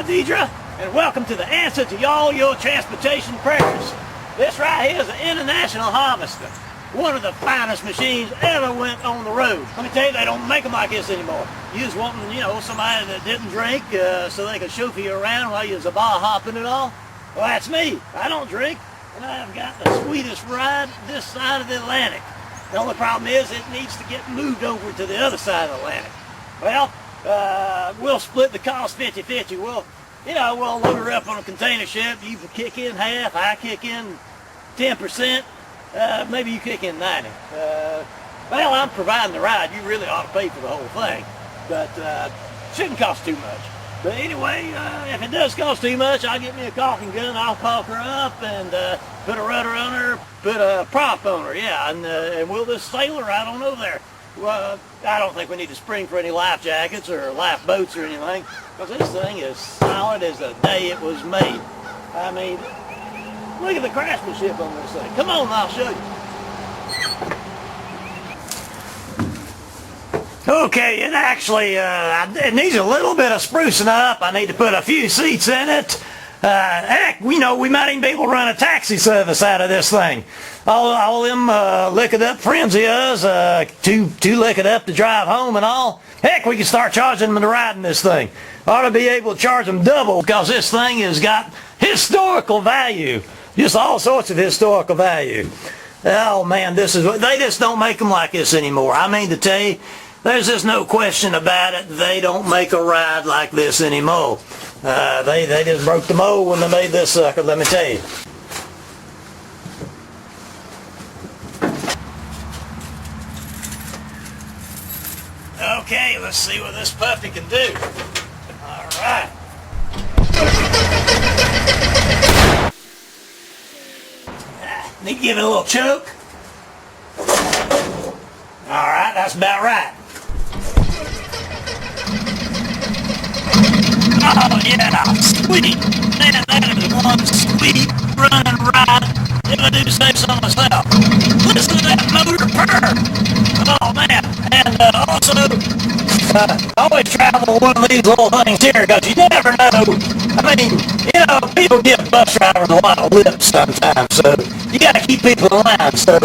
Diedre, and welcome to the answer to all your transportation prayers. This right here is an international harvester. One of the finest machines ever went on the road. Let me tell you, they don't make them like this anymore. You just want, somebody that didn't drink so they could chauffeur you around while you was a bar hopping and all. Well, that's me. I don't drink, and I've got the sweetest ride this side of the Atlantic. The only problem is it needs to get moved over to the other side of the Atlantic. Well, we'll split the cost 50-50. We'll load her up on a container ship. You can kick in half, I kick in 10%. Maybe you kick in 90. Well, I'm providing the ride. You really ought to pay for the whole thing. But shouldn't cost too much. But anyway, if it does cost too much, I'll get me a caulking gun. I'll caulk her up and put a rudder on her, put a prop on her, yeah, and we'll just sail her right on over there. Well, I don't think we need to spring for any life jackets or life boats or anything, because this thing is solid as the day it was made. I mean, look at the craftsmanship on this thing. Come on, I'll show you. Okay, it actually it needs a little bit of sprucing up. I need to put a few seats in it. Heck, we might even be able to run a taxi service out of this thing. All them lick-it up friends of us, two lick-it up to drive home and all. Heck, we can start charging them to ride in this thing. Ought to be able to charge them double, because this thing has got historical value. Just all sorts of historical value. Oh man, they just don't make them like this anymore. I mean to tell you, there's just no question about it. They don't make a ride like this anymore. They just broke the mold when they made this sucker, let me tell you. Okay, let's see what this puppy can do. All right. Need to give it a little choke. All right, that's about right. Oh yeah, sweet. Man, that is one sweet running ride, if I do say so myself. Listen to that motor purr. Oh man, and also, I always travel one of these little things here, because you never know. I mean, people give bus drivers a lot of lip sometimes, so you got to keep people in line. So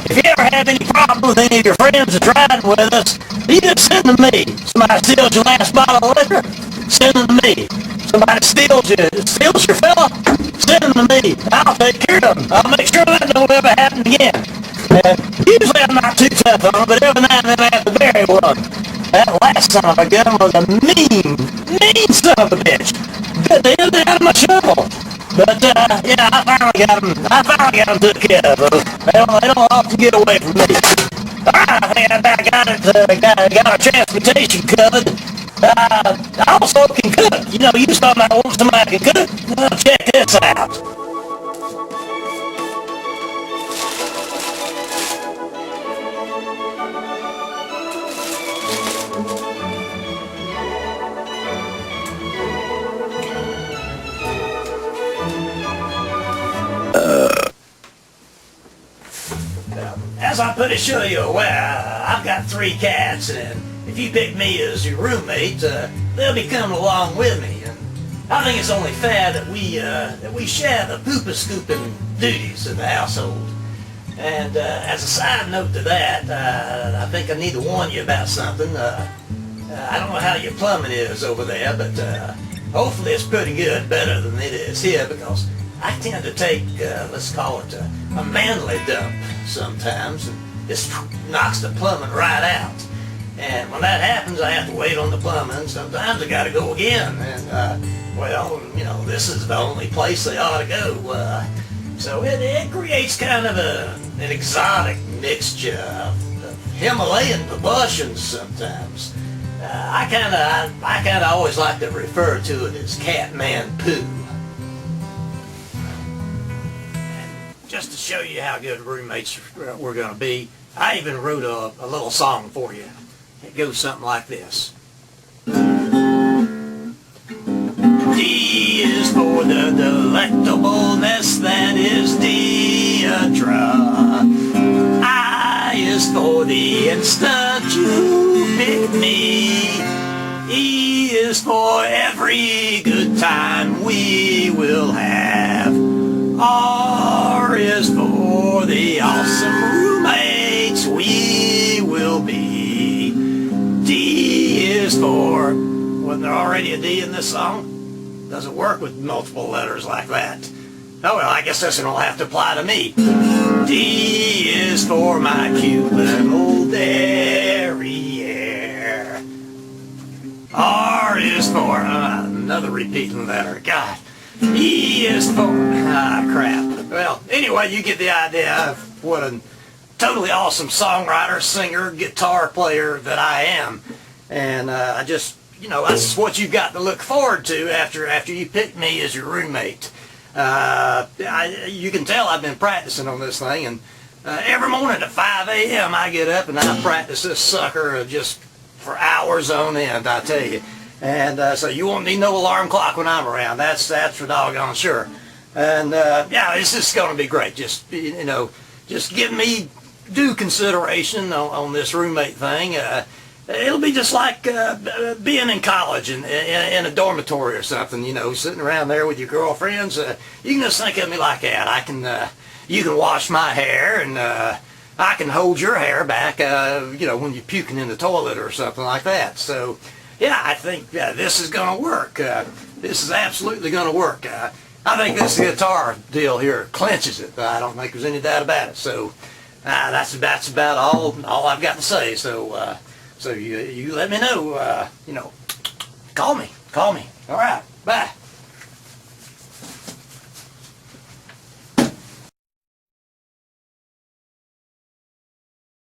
if you ever have any problem with any of your friends that's riding with us, you just send them to me. Somebody steals your last bottle of liquor, send them to me. Somebody steals your fella, send them to me. I'll take care of them. I'll make sure that don't ever happen again. And usually I'm not too tough on them, but every now and then I have to bury one. That last son of a gun was a mean son of a bitch. Bit the end out of my shovel. But yeah, I finally got them took care of. They don't often get away from me. Alright, I think I got a transportation covered. I also can cook. You talking about somebody can cook? Well, check this out. As I'm pretty sure you're aware, I've got 3 cats, and if you pick me as your roommate, they'll be coming along with me. And I think it's only fair that we share the pooper-scooping duties of the household. And as a side note to that, I think I need to warn you about something. I don't know how your plumbing is over there, but hopefully it's pretty good, better than it is here, because I tend to take, let's call it a manly dump sometimes, and just knocks the plumbing right out. And when that happens, I have to wait on the plumbing. Sometimes I gotta go again, and this is the only place they ought to go. So it creates kind of an exotic mixture of Himalayan proportions sometimes. I kinda always like to refer to it as Catman poo. Just to show you how good roommates we're going to be, I even wrote a little song for you. It goes something like this. D is for the delectableness that is Diedre. I is for the instant you pick me. E is for every good time we will have. R is for the awesome roommates we will be. D is for, wasn't there already a D in this song? Doesn't work with multiple letters like that. Oh well, I guess this one will have to apply to me. D is for my cute little derriere. R is for, another repeating letter, God. E is for, crap. Well, anyway, you get the idea of what a totally awesome songwriter, singer, guitar player that I am. And I just, you know, that's what you've got to look forward to after you pick me as your roommate. You can tell I've been practicing on this thing, and every morning at 5 a.m. I get up and I practice this sucker just for hours on end, I tell you. And so you won't need no alarm clock when I'm around. That's for doggone sure. And yeah, this is going to be great. Just, you know, just give me due consideration on this roommate thing. It'll be just like being in college in a dormitory or something, you know, sitting around there with your girlfriends. You can just think of me like that. You can wash my hair, and I can hold your hair back, you know, when you're puking in the toilet or something like that. So, yeah, I think this is going to work. This is absolutely going to work. I think this guitar deal here clinches it. I don't think there's any doubt about it. So, that's about all I've got to say. So, so you let me know, you know, call me. All right, bye.